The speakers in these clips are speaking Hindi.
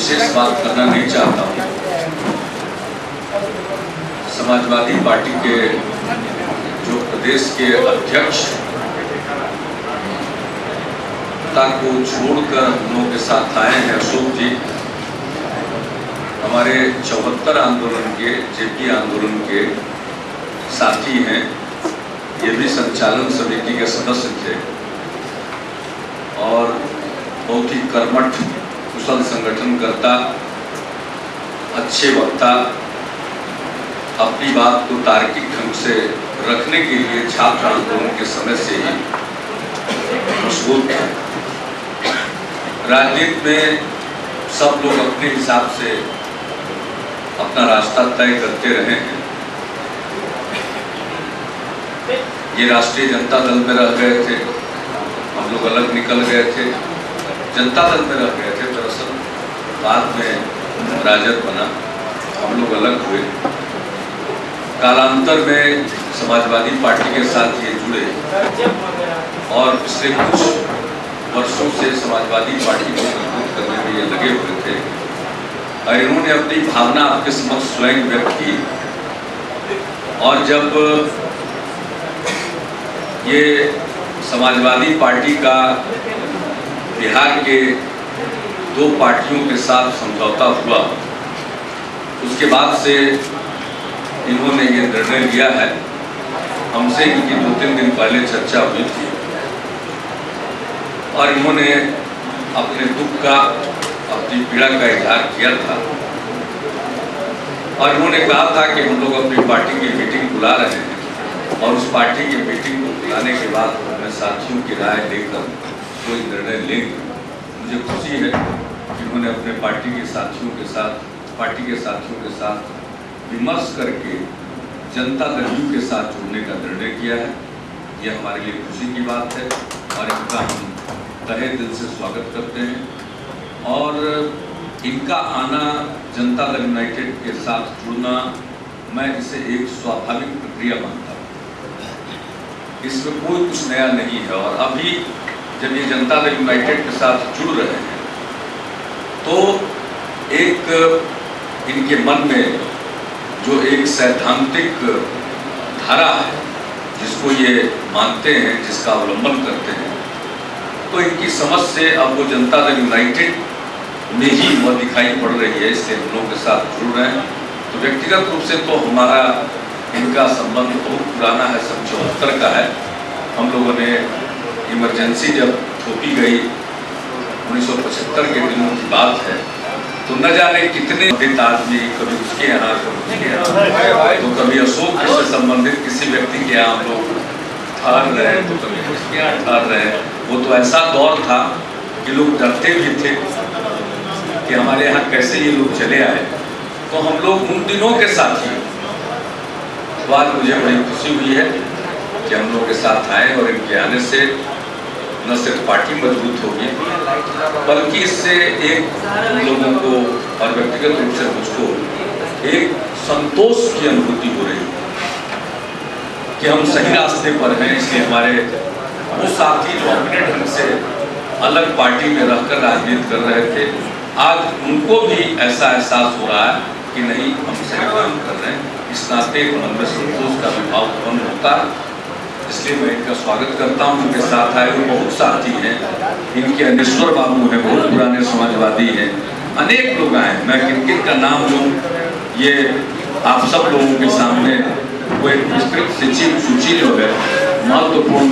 विशेष बात करना नहीं चाहता हूँ। समाजवादी पार्टी के जो प्रदेश के अध्यक्ष को छोड़कर हम लोगों के साथ आए हैं अशोक जी, हमारे 74 आंदोलन के जेपी आंदोलन के साथी हैं। ये भी संचालन समिति के सदस्य थे और बहुत ही कर्मठ कुशल संगठनकर्ता, अच्छे वक्ता, अपनी बात को तार्किक ढंग से रखने के लिए छात्र आंदोलन के समय से ही मशहूर थे। राजनीति में सब लोग अपने हिसाब से अपना रास्ता तय करते रहे हैं। ये राष्ट्रीय जनता दल में रह गए थे, हम लोग अलग निकल गए थे। जनता दल में रह गए थे, दरअसल बाद में राजद बना, हम लोग अलग हुए। कालांतर में समाजवादी पार्टी के साथ ये जुड़े और पिछले कुछ वर्षों से समाजवादी पार्टी को मजबूत करने में ये लगे हुए थे और इन्होंने अपनी भावना आपके समक्ष स्वयं व्यक्त की। और जब ये समाजवादी पार्टी का बिहार के 2 पार्टियों के साथ समझौता हुआ, उसके बाद से इन्होंने ये निर्णय लिया है। हमसे इनकी 2-3 दिन पहले चर्चा हुई थी और इन्होंने अपने दुख का, अपनी पीड़ा का इजहार किया था और उन्होंने कहा था कि हम लोग अपनी पार्टी की मीटिंग बुला रहे हैं और उस पार्टी की मीटिंग को बुलाने के बाद अपने साथियों की राय लेकर कोई निर्णय लेंगे। मुझे खुशी है कि उन्होंने अपने पार्टी के साथियों के साथ विमर्श करके जनता दल के साथ जुड़ने का निर्णय किया है। यह हमारे लिए खुशी की बात है और इनका हम तहे दिल से स्वागत करते हैं। और इनका आना, जनता दल यूनाइटेड के साथ जुड़ना, मैं इसे एक स्वाभाविक प्रक्रिया मानता हूँ। इसमें कोई कुछ नया नहीं है। और अभी जब ये जनता दल यूनाइटेड के साथ जुड़ रहे हैं तो एक इनके मन में जो एक सैद्धांतिक धारा है जिसको ये मानते हैं, जिसका अवलंबन करते हैं, तो इनकी समझ से अब वो जनता दल यूनाइटेड में ही वह दिखाई पड़ रही है, इसलिए हम लोगों के साथ जुड़ रहे हैं। तो व्यक्तिगत रूप से तो हमारा इनका संबंध बहुत पुराना है, 74 का है। हम लोगों ने इमरजेंसी जब थोपी गई 1975 के दिनों की बात है, तो न जाने कितने आदमी, कभी उसके यहाँ, कभी उसके यहाँ, तो कभी अशोक से संबंधित किसी व्यक्ति के यहाँ हम लोग ठहर रहे, तो कभी उसके यहाँ ठहर रहे। वो तो ऐसा दौर था कि लोग डरते भी थे कि हमारे यहाँ कैसे ये लोग चले आए। तो हम लोग उन दिनों के साथ ही, बाद मुझे बड़ी खुशी हुई है कि हम लोग के साथ आए और इनके आने से न सिर्फ पार्टी मजबूत होगी बल्कि इससे एक उन लोगों को और व्यक्तिगत रूप से मुझको एक संतोष की अनुभूति हो रही है कि हम सही रास्ते पर हैं। इसलिए हमारे वो साथी जो अपने ढंग से अलग पार्टी में रहकर राजनीति कर रहे थे, आज उनको भी ऐसा एहसास हो रहा है कि नहीं, हम सही काम कर रहे हैं। इस नाते मन में संतोष का भी भाव उत्पन्न होता है। इसलिए मैं इनका स्वागत करता हूँ। उनके साथ आए हुए बहुत साथी हैं, इनके अनेश्वर बाबू हैं, बहुत पुराने समाजवादी हैं, अनेक लोग आए। मैं किन का नाम लूँ, ये आप सब लोगों के सामने कोई विस्तृत सूची जो है महत्वपूर्ण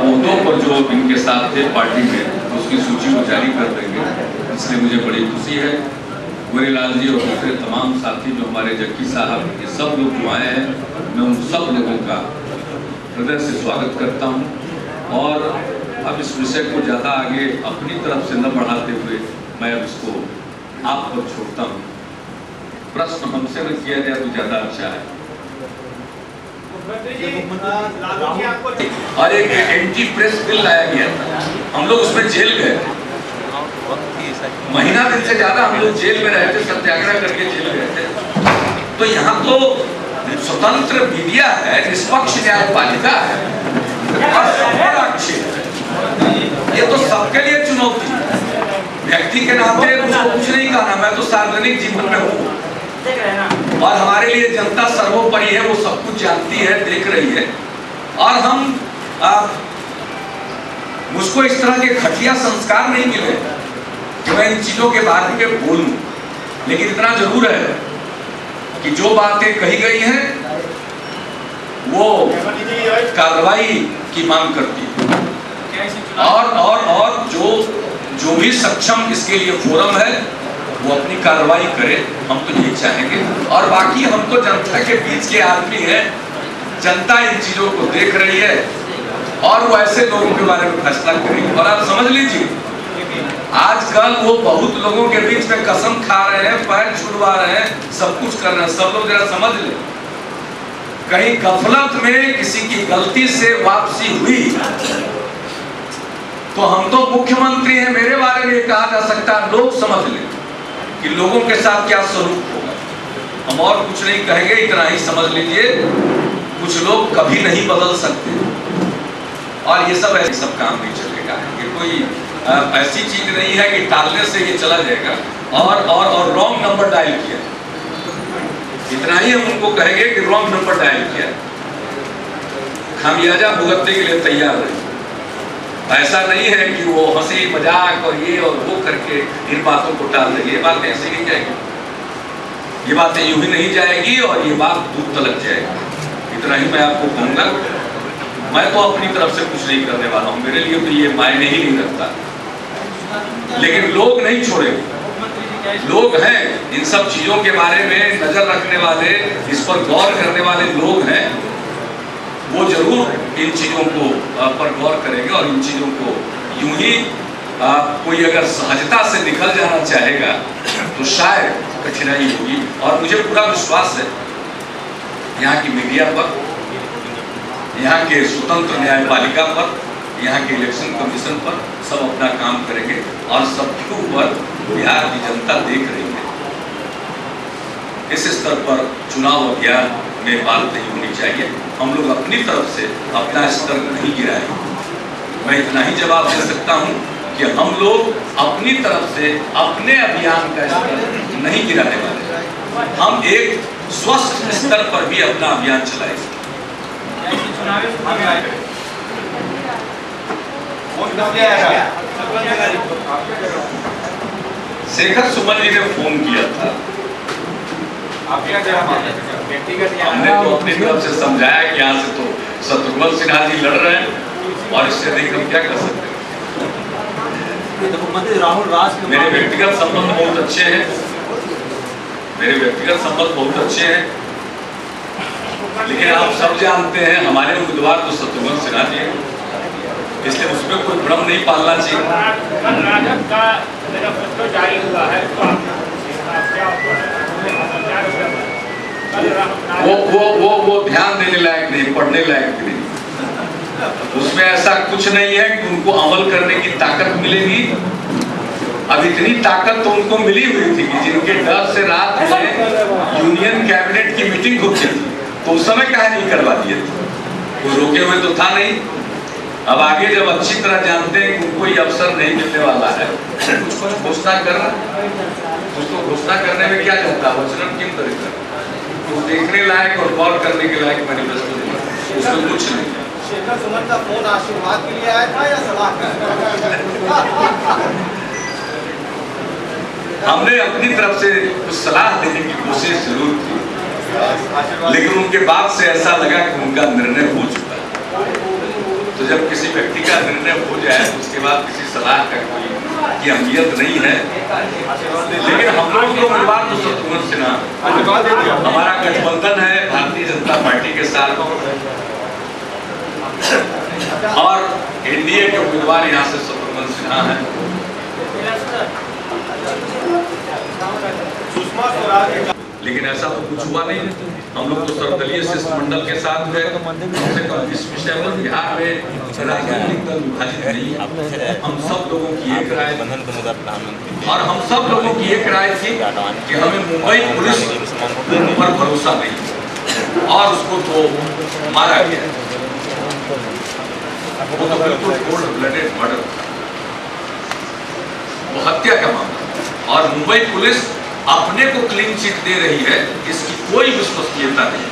मुद्दों पर जो इनके साथ थे पार्टी में, उसकी सूची को जारी कर देंगे। इसलिए मुझे बड़ी खुशी है। गोरीलाल जी और दूसरे तमाम साथी जो हमारे जक्की साहब, ये सब लोग जो आए हैं, मैं उन सब लोगों का हृदय से स्वागत करता हूँ। और अब इस विषय को ज़्यादा आगे अपनी तरफ से न बढ़ाते हुए मैं अब इसको आप पर छोड़ता हूँ। प्रश्न हमसे न किया जाए तो ज़्यादा अच्छा है। और एक एंटी प्रेस बिल लाया गया था, हम लोग उसमें जेल गए, महीना दिन से ज्यादा हम लोग जेल में रहे थे, सत्याग्रह करके जेल गए थे। तो यहाँ तो स्वतंत्र मीडिया है, निष्पक्ष न्यायपालिका है, ये तो सबके लिए चुनौती है। व्यक्ति के नाते मुझको कुछ नहीं कहना, मैं तो सार्वजनिक जीवन में हूँ और हमारे लिए जनता सर्वोपरि है, वो सब कुछ जानती है, देख रही है। और हम मुझको इस तरह के घटिया संस्कार नहीं मिले कि मैं इन चीजों के बारे में बोलूं, लेकिन इतना जरूर है कि जो बातें कही गई हैं वो कार्रवाई की मांग करती है और जो भी सक्षम इसके लिए फोरम है वो अपनी कार्रवाई करे, हम तो यही चाहेंगे। और बाकी हम तो जनता के बीच के आदमी हैं, जनता इन चीजों को देख रही है और वो ऐसे लोगों के बारे में फैसला करेगी। और आप समझ लीजिए, आजकल वो बहुत लोगों के बीच में कसम खा रहे हैं, पैर छुड़वा रहे हैं, सब कुछ कर रहे हैं। सब लोग जरा समझ ले, कहीं गफलत में किसी की गलती से वापसी हुई तो हम तो मुख्यमंत्री हैं, मेरे बारे में ये कहा जा सकता है, लोग समझ लें कि लोगों के साथ क्या स्वरूप होगा। हम और कुछ नहीं कहेंगे, इतना ही समझ लीजिए, कुछ लोग कभी नहीं बदल सकते और ये सब काम नहीं चलेगा। ये कोई ऐसी चीज नहीं है कि टालने से ये चला जाएगा। और रॉन्ग नंबर डायल किया, इतना ही हम उनको कहेंगे कि रॉन्ग नंबर डायल किया, खामियाजा भुगतने के लिए तैयार रहे। ऐसा नहीं है कि वो हंसी मजाक और ये और वो करके इन बातों को टाल देंगे, ये बातें ऐसी नहीं जाएगी, ये बातें यूं ही नहीं जाएगी और ये बात दूर तलक जाएगी। इतना ही मैं आपको कहूँगा। मैं तो अपनी तरफ से कुछ नहीं करने वाला हूँ, मेरे लिए तो ये मायने ही नहीं रखता, लेकिन लोग नहीं छोड़ेंगे। लोग हैं, इन सब चीजों के बारे में नजर रखने वाले, इस पर गौर करने वाले लोग हैं, वो जरूर इन चीजों को पर गौर करेंगे और इन चीजों को यूं ही कोई अगर सहजता से निकल जाना चाहेगा तो शायद कठिनाई होगी। और मुझे पूरा विश्वास है यहाँ की मीडिया पर, यहाँ के स्वतंत्र न्यायपालिका पर, यहाँ के इलेक्शन कमीशन पर, सब अपना काम करेंगे और सबके ऊपर बिहार की जनता देख रही है। इस स्तर पर चुनाव अभियान में बात नहीं होनी चाहिए। हम लोग अपनी तरफ से अपना स्तर नहीं गिराएंगे। मैं इतना ही जवाब दे सकता हूं कि हम लोग अपनी तरफ से अपने अभियान का स्तर नहीं गिराने वाले, हम एक स्वस्थ स्तर पर भी अपना अभियान चलाएंगे। शेखर सुमन जी ने फोन किया था, हमने तो अपनी तरफ से समझाया कि यहाँ से तो शत्रुघ्न सिन्हा जी लड़ रहे हैं और इससे नहीं हम क्या कर सकते हैं। मुख्यमंत्री राहुल राज के मेरे व्यक्तिगत संबंध बहुत अच्छे हैं, मेरे व्यक्तिगत संबंध बहुत अच्छे हैं, लेकिन आप सब जानते हैं हमारे उम्मीदवार तो शत्रुघ्न सिन्हा जी हैं, इसलिए उसमें कोई भ्रम नहीं पालना चाहिए। वो ध्यान देने लायक नहीं, पढ़ने लायक नहीं। उसमें ऐसा कुछ नहीं है कि उनको अमल करने की ताकत मिलेगी। अब इतनी ताकत तो उनको मिली हुई थी कि जिनके डर से रात में यूनियन कैबिनेट की मीटिंग होती थी तो उस समय कहा नहीं करवा दिए थे, कोई रोके हुए तो था नहीं। अब आगे जब अच्छी तरह जानते हैं कि उनको ये अवसर नहीं मिलने वाला है, उसको घोषणा करना, उसको घोषणा करने में क्या जाता है, वचन किन तरीका तो देखने लायक और गौर करने के लायक मैनिफेस्टो नहीं, उसमें कुछ नहीं। शेखर सुमन का फोन आशीर्वाद के लिए आया था या सलाह का? हमने अपनी तरफ से कुछ सलाह देने की कोशिश जरूर की, लेकिन उनके बाद से ऐसा लगा कि उनका निर्णय हो चुका है। तो जब किसी व्यक्ति का निर्णय हो जाए तो उसके बाद किसी सलाह का कोई की अहमियत नहीं है। लेकिन हम लोग तो उम्मीदवार तो शत्रुघ्न सिन्हा, हमारा गठबंधन है भारतीय जनता पार्टी के साथ और एनडीए के उम्मीदवार यहाँ से शत्रुघ्न सिन्हा है। लेकिन ऐसा तो कुछ हुआ नहीं। हम लोग तो सर्वदलीय शिष्टमंडल के साथ है, इस विषय पर बिहार में राजनीतिक दल विभाजित नहीं है। हम सब लोगों की एक राय और हम सब लोगों की एक राय थी कि हमें मुंबई पुलिस पर भरोसा नहीं और उसको तो मारा गया। वो तो बिल्कुल कोल्ड ब्लडेड मर्डर, वो हत्या का मुंबई पुलिस अपने को क्लीन चिट दे रही है, इसकी कोई विश्वसनीयता नहीं।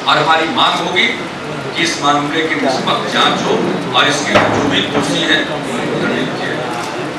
और हमारी मांग होगी कि इस मामले की निष्पक्ष जांच हो और इसके जो भी दोषी है